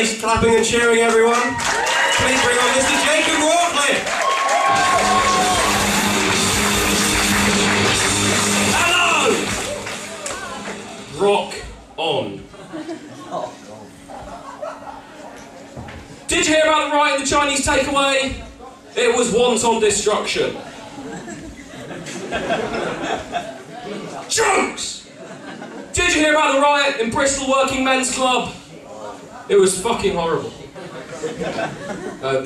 Nice clapping and cheering, everyone. Please bring on Mr. Jacob Rawcliffe. Hello! Rock on. Did you hear about the riot in the Chinese takeaway? It was wanton destruction. Jokes! Did you hear about the riot in Bristol Working Men's Club? It was fucking horrible.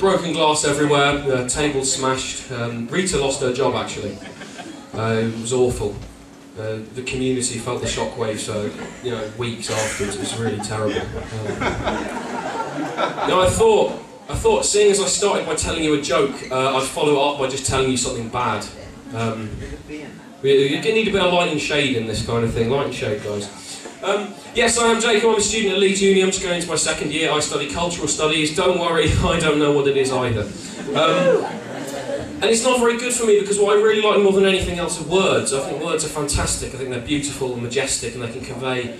Broken glass everywhere, tables smashed. Rita lost her job actually. It was awful. The community felt the shockwaves, weeks afterwards. It was really terrible. I thought, seeing as I started by telling you a joke, I'd follow it up by just telling you something bad. You need a bit of light and shade in this kind of thing. Light and shade, guys. Yes, I am Jacob. I'm a student at Leeds Uni. I'm just going into my second year. I study cultural studies. Don't worry, I don't know what it is either. And it's not very good for me because what I really like more than anything else are words. I think words are fantastic. I think they're beautiful and majestic and they can convey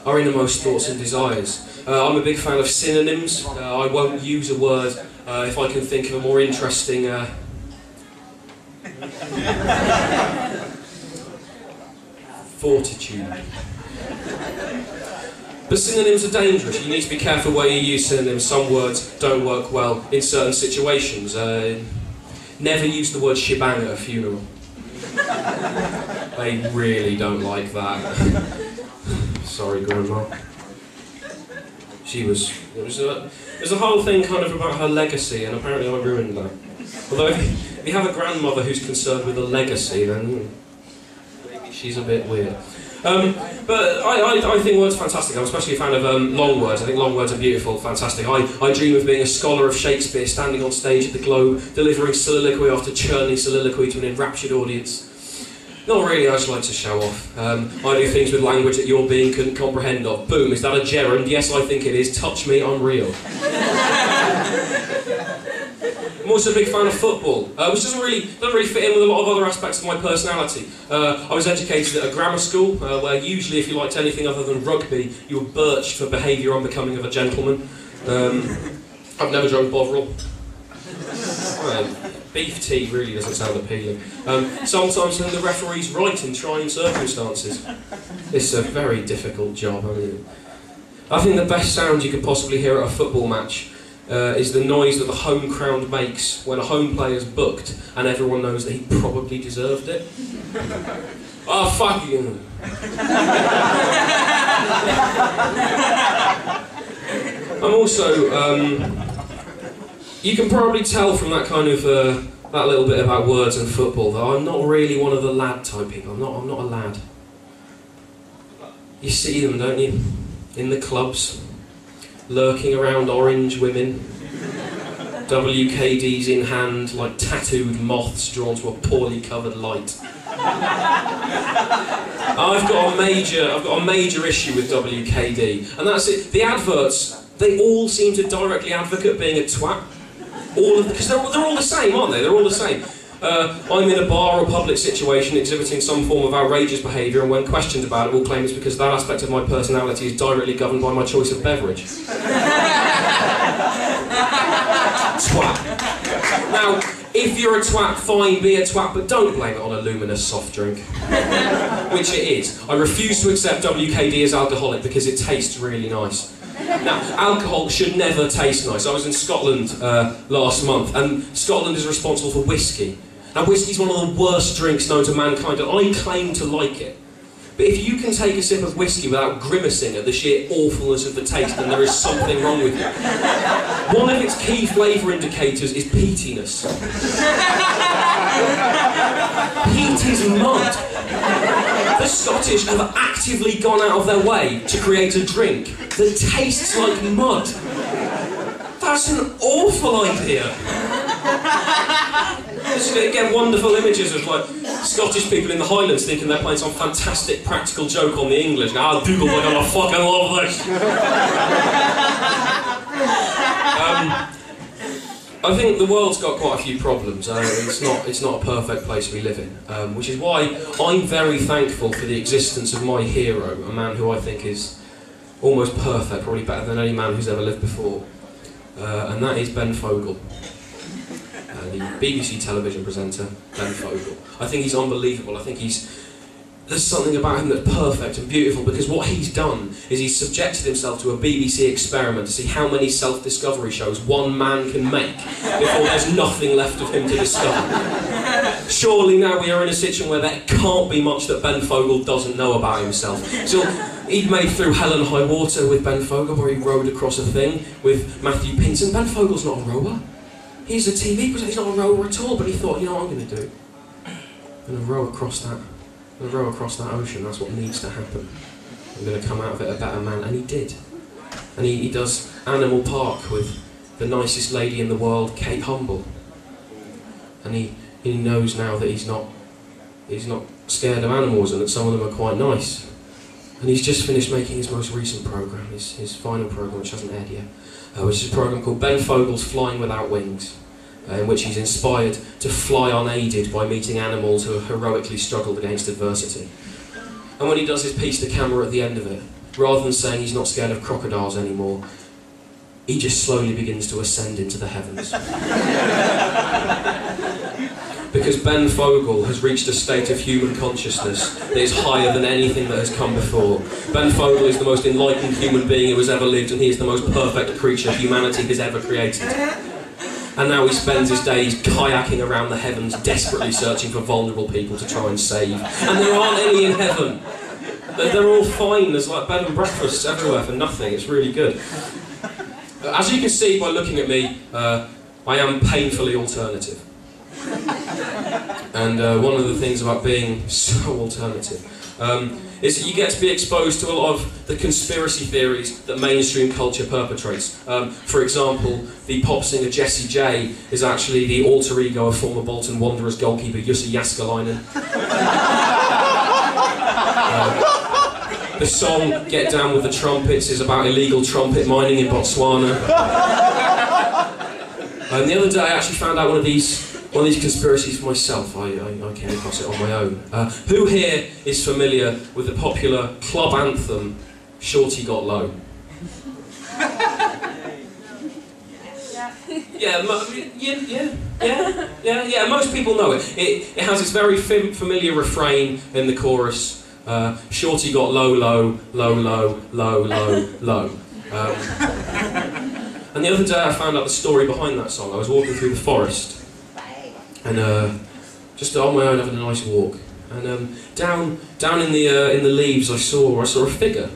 our innermost thoughts and desires. I'm a big fan of synonyms. I won't use a word if I can think of a more interesting... fortitude. But synonyms are dangerous. You need to be careful where you use synonyms. Some words don't work well in certain situations. Never use the word shebang at a funeral. They really don't like that. Sorry, Grandma. There's a whole thing kind of about her legacy, and apparently I ruined that. Although if you have a grandmother who's concerned with a legacy, then maybe she's a bit weird. But I think words are fantastic. I'm especially a fan of long words. I think long words are beautiful, fantastic. I dream of being a scholar of Shakespeare, standing on stage at the Globe, delivering soliloquy after churning soliloquy to an enraptured audience. Not really, I just like to show off. I do things with language that your being couldn't comprehend of. Boom, is that a gerund? Yes, I think it is. Touch me, I'm real. I'm also a big fan of football, which doesn't really fit in with a lot of other aspects of my personality. I was educated at a grammar school, where usually if you liked anything other than rugby, you were birched for behaviour unbecoming of a gentleman. I've never drunk Bovril. Beef tea really doesn't sound appealing. Sometimes the referee's right in trying circumstances. It's a very difficult job. I think the best sound you could possibly hear at a football match is the noise that the home crowd makes when a home player's booked and everyone knows that he probably deserved it. Oh, fuck you. I'm also, you can probably tell from that kind of, that little bit about words and football that I'm not really one of the lad type people. I'm not a lad. You see them, don't you? In the clubs. Lurking around orange women, WKDs in hand, like tattooed moths drawn to a poorly covered light. I've got a major issue with WKD, and that's it. The adverts, they all seem to directly advocate being a twat. Because they're all the same, aren't they? They're all the same. I'm in a bar or public situation exhibiting some form of outrageous behaviour, and when questioned about it, will claim it's because that aspect of my personality is directly governed by my choice of beverage. Twat. Now, if you're a twat, fine, be a twat, but don't blame it on a luminous soft drink. Which it is. I refuse to accept WKD as alcoholic because it tastes really nice. Now, alcohol should never taste nice. I was in Scotland last month, and Scotland is responsible for whiskey. Now, whiskey's one of the worst drinks known to mankind, and I claim to like it. But if you can take a sip of whiskey without grimacing at the sheer awfulness of the taste, then there is something wrong with you. One of its key flavour indicators is peatiness. Peat is mud. The Scottish have actively gone out of their way to create a drink that tastes like mud. That's an awful idea. You get wonderful images of like Scottish people in the Highlands thinking they're playing some fantastic practical joke on the English. Now, Dougal, we're gonna fucking love this. I think the world's got quite a few problems. It's not a perfect place we live in, which is why I'm very thankful for the existence of my hero, a man who I think is almost perfect, probably better than any man who's ever lived before. And that is Ben Fogle. The BBC television presenter, Ben Fogle. I think he's unbelievable. I think there's something about him that's perfect and beautiful, because what he's done is he's subjected himself to a BBC experiment to see how many self-discovery shows one man can make before there's nothing left of him to discover. Surely now we are in a situation where there can't be much that Ben Fogle doesn't know about himself. So he'd made Through Hell and High Water with Ben Fogle, where he rowed across a thing with Matthew Pinson. Ben Fogle's not a rower. He's a TV presenter, he's not a rower at all, but he thought, you know what I'm going to do? I'm going to row across that ocean. That's what needs to happen. I'm going to come out of it a better man. And he did. And he does Animal Park with the nicest lady in the world, Kate Humble. And he knows now that he's not scared of animals, and that some of them are quite nice. And he's just finished making his most recent programme, his final programme, which hasn't aired yet, which is a programme called Ben Fogle's Flying Without Wings, in which he's inspired to fly unaided by meeting animals who have heroically struggled against adversity. And when he does his piece to camera at the end of it, rather than saying he's not scared of crocodiles anymore, he just slowly begins to ascend into the heavens. Because Ben Fogle has reached a state of human consciousness that is higher than anything that has come before. Ben Fogle is the most enlightened human being who has ever lived, and he is the most perfect creature humanity has ever created. And now he spends his days kayaking around the heavens, desperately searching for vulnerable people to try and save. And there aren't any in heaven. They're all fine. There's like bed and breakfasts everywhere for nothing. It's really good. As you can see by looking at me, I am painfully alternative. And one of the things about being so alternative is that you get to be exposed to a lot of the conspiracy theories that mainstream culture perpetrates. For example, the pop singer Jessie J is actually the alter ego of former Bolton Wanderers goalkeeper Jussi Jääskeläinen. The song Get Down With The Trumpets is about illegal trumpet mining in Botswana. And the other day I actually found out one of these conspiracies for myself. I came across it on my own. Who here is familiar with the popular club anthem, Shorty Got Low? Yeah, most people know it. It has this very familiar refrain in the chorus, Shorty got low, low, low, low, low, low, low. And the other day I found out the story behind that song. I was walking through the forest, and just on my own having a nice walk, and down in the leaves I saw a figure.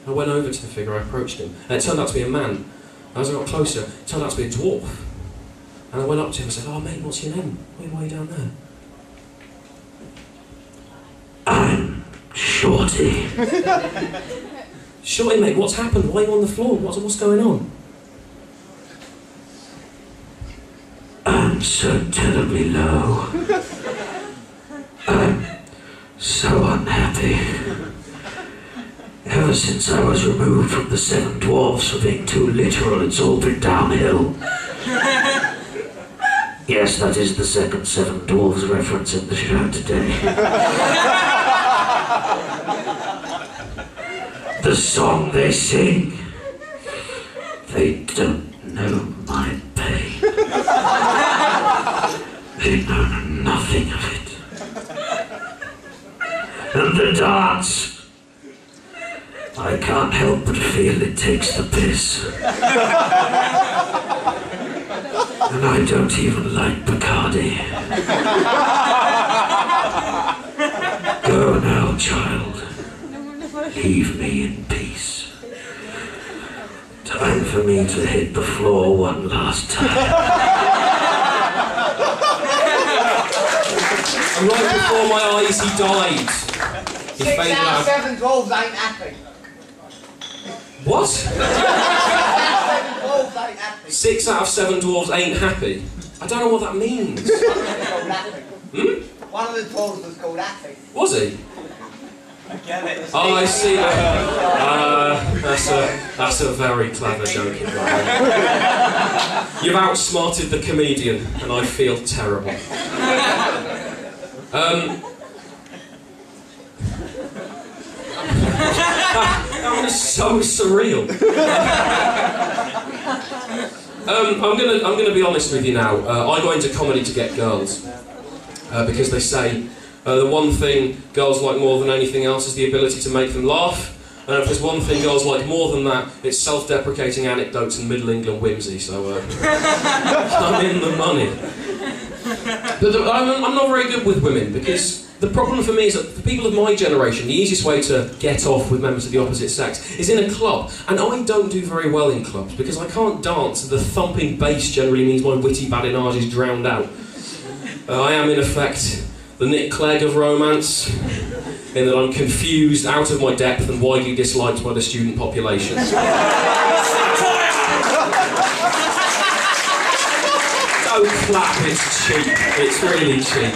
I went over to the figure, I approached him, and it turned out to be a man. As I got closer, it turned out to be a dwarf. And I went up to him and said, "Oh mate, what's your name? Why are you down there?" "I'm Shorty." "Shorty mate, what's happened? Why are you on the floor? What's going on?" "I'm so terribly low. I'm so unhappy. Ever since I was removed from the 7 dwarfs for being too literal, it's all been downhill." Yes, that is the second 7 dwarfs reference in the show today. The song they sing, they don't know my pain. They know nothing of it. And the dance, I can't help but feel it takes the piss. And I don't even like Bacardi. Go now, child. Leave me in peace. Time for me to hit the floor one last time. And right before my eyes, he died. He 6 faded out out. of 7 dwarves ain't happy. What? 6 out of 7 dwarves ain't 6 out of 7 dwarves ain't happy. happy. I don't know what that means. One of the dwarves was called Happy. Was he? Again, it's Oh, I see. That's a very clever joke. You've outsmarted the comedian, and I feel terrible. That find it so surreal. I'm gonna be honest with you now. I go into comedy to get girls because they say the one thing girls like more than anything else is the ability to make them laugh. And if there's one thing girls like more than that, it's self-deprecating anecdotes and Middle England whimsy. So I'm in the money. But I'm not very good with women because the problem for me is that for people of my generation, the easiest way to get off with members of the opposite sex is in a club. And I don't do very well in clubs because I can't dance. The thumping bass generally means my witty badinage is drowned out. I am, in effect, the Nick Clegg of romance, in that I'm confused, out of my depth, and widely disliked by the student population. Don't clap, it's cheap. It's really cheap.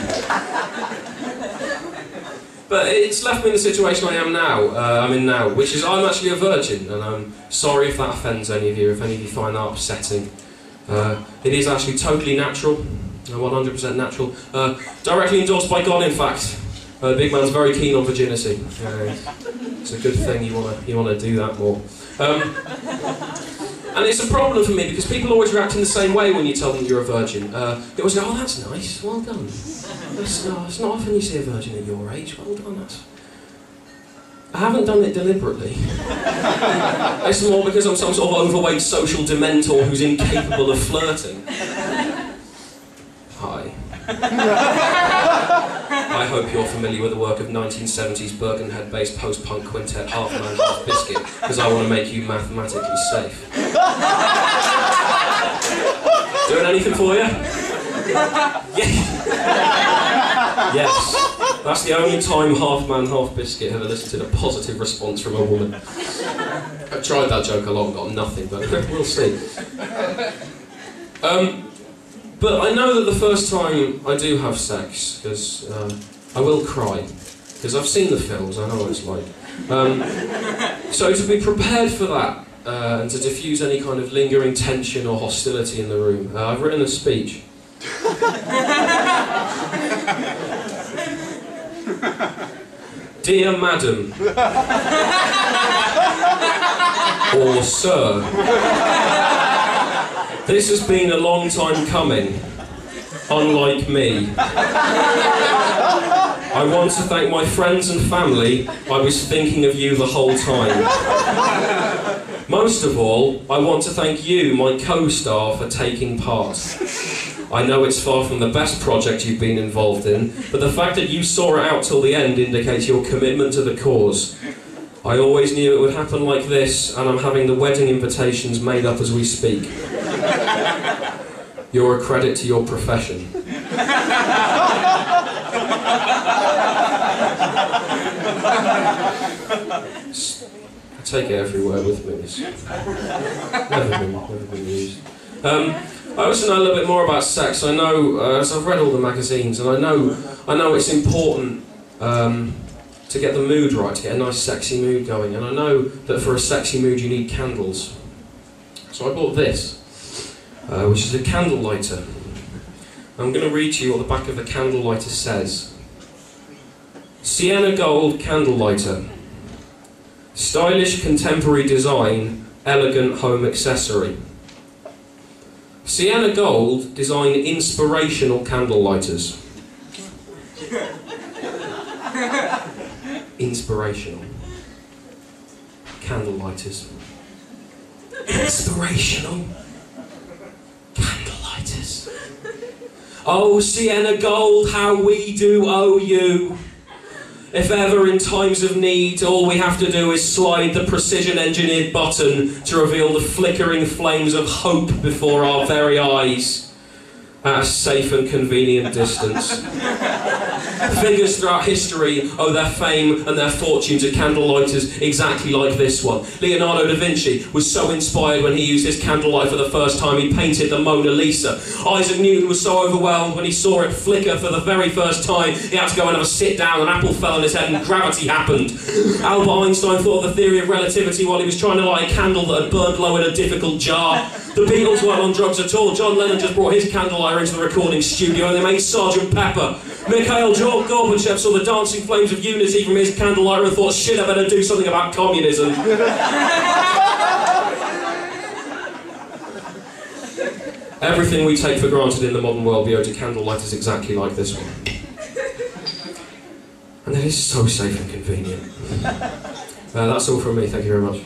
But it's left me in the situation I'm in now, which is I'm actually a virgin, and I'm sorry if that offends any of you, if any of you find that upsetting. It is actually totally natural, 100% natural, directly endorsed by God, in fact. The big man's very keen on virginity. It's a good thing, you wanna do that more. And it's a problem for me because people always react in the same way when you tell them you're a virgin. They always go, "Oh, that's nice, well done." It's not often you see a virgin at your age, well done. I haven't done it deliberately. It's more because I'm some sort of overweight social dementor who's incapable of flirting. Hi. I hope you're familiar with the work of 1970s Birkenhead-based post-punk quintet Half Man, Half Biscuit, because I want to make you mathematically safe. Doing anything for you? Yeah. Yes. That's the only time Half Man, Half Biscuit have elicited a positive response from a woman. I've tried that joke a lot, got nothing, but we'll see. But I know that the first time I do have sex, because I will cry, because I've seen the films, I know what it's like. So to be prepared for that, and to diffuse any kind of lingering tension or hostility in the room, I've written a speech. Dear Madam, or Sir, this has been a long time coming, unlike me. I want to thank my friends and family. I was thinking of you the whole time. Most of all, I want to thank you, my co-star, for taking part. I know it's far from the best project you've been involved in, but the fact that you saw it out till the end indicates your commitment to the cause. I always knew it would happen like this, and I'm having the wedding invitations made up as we speak. You're a credit to your profession. I take it everywhere with me. It's never been used. I also know a little bit more about sex. I know, as I've read all the magazines, and I know it's important to get the mood right, to get a nice sexy mood going, and I know that for a sexy mood you need candles. So I bought this, which is a candle lighter. I'm going to read to you what the back of the candle lighter says. Sienna Gold Candle Lighter. Stylish contemporary design, elegant home accessory. Sienna Gold design inspirational candle lighters. Inspirational. Candle lighters. Inspirational. Candle lighters. Oh, Sienna Gold, how we do owe you. If ever in times of need, all we have to do is slide the precision-engineered button to reveal the flickering flames of hope before our very eyes, at a safe and convenient distance. Figures throughout history owe their fame and their fortune to candle lighters exactly like this one. Leonardo da Vinci was so inspired when he used his candlelight for the first time he painted the Mona Lisa. Isaac Newton was so overwhelmed when he saw it flicker for the very first time he had to go and have a sit down, an apple fell on his head and gravity happened. Albert Einstein thought of the theory of relativity while he was trying to light a candle that had burned low in a difficult jar. The Beatles weren't on drugs at all. John Lennon just brought his candlelighter into the recording studio and they made Sgt. Pepper. Mikhail Gorbachev saw the dancing flames of unity from his candlelight and thought, shit, I better do something about communism. Everything we take for granted in the modern world we owe to candlelight is exactly like this one. And it is so safe and convenient. That's all from me, thank you very much.